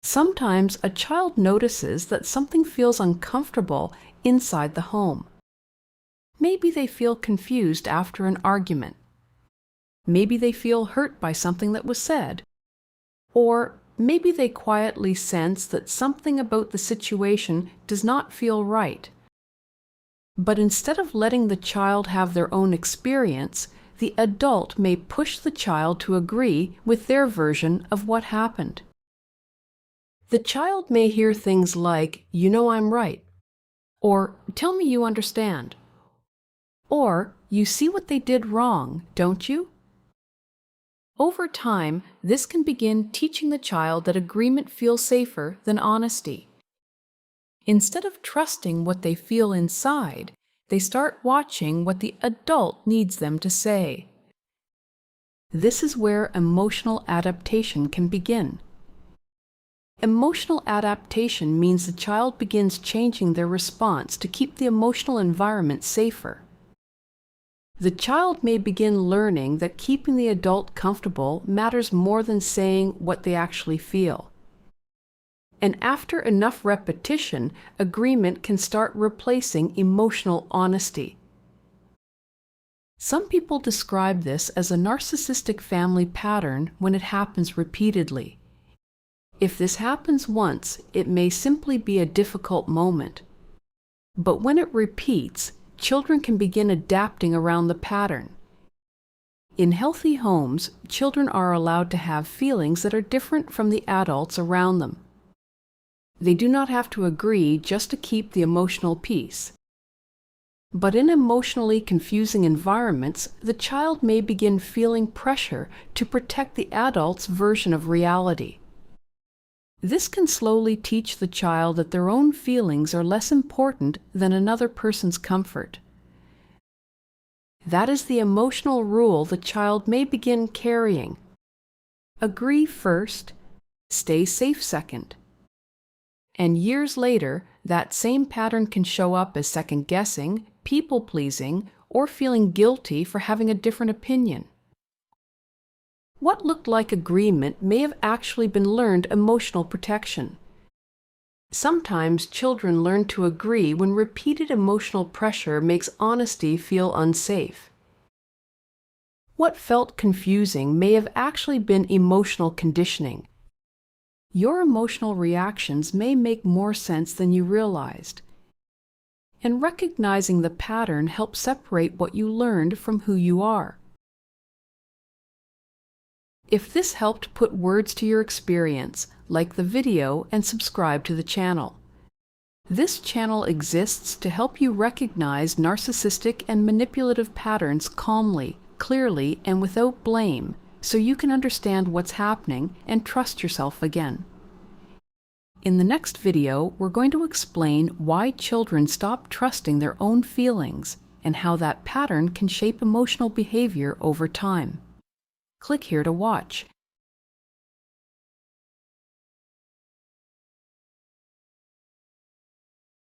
Sometimes a child notices that something feels uncomfortable inside the home. Maybe they feel confused after an argument. Maybe they feel hurt by something that was said. Or maybe they quietly sense that something about the situation does not feel right. But instead of letting the child have their own experience, the adult may push the child to agree with their version of what happened. The child may hear things like, "You know I'm right," or "Tell me you understand," or "You see what they did wrong, don't you?" Over time, this can begin teaching the child that agreement feels safer than honesty. Instead of trusting what they feel inside, they start watching what the adult needs them to say. This is where emotional adaptation can begin. Emotional adaptation means the child begins changing their response to keep the emotional environment safer. The child may begin learning that keeping the adult comfortable matters more than saying what they actually feel. And after enough repetition, agreement can start replacing emotional honesty. Some people describe this as a narcissistic family pattern when it happens repeatedly. If this happens once, it may simply be a difficult moment. But when it repeats, children can begin adapting around the pattern. In healthy homes, children are allowed to have feelings that are different from the adults around them. They do not have to agree just to keep the emotional peace. But in emotionally confusing environments, the child may begin feeling pressure to protect the adult's version of reality. This can slowly teach the child that their own feelings are less important than another person's comfort. That is the emotional rule the child may begin carrying. Agree first, stay safe second. And years later, that same pattern can show up as second-guessing, people-pleasing, or feeling guilty for having a different opinion. What looked like agreement may have actually been learned emotional protection. Sometimes children learn to agree when repeated emotional pressure makes honesty feel unsafe. What felt confusing may have actually been emotional conditioning. Your emotional reactions may make more sense than you realized. And recognizing the pattern helps separate what you learned from who you are. If this helped put words to your experience, like the video and subscribe to the channel. This channel exists to help you recognize narcissistic and manipulative patterns calmly, clearly, and without blame, so you can understand what's happening and trust yourself again. In the next video, we're going to explain why children stop trusting their own feelings and how that pattern can shape emotional behavior over time. Click here to watch,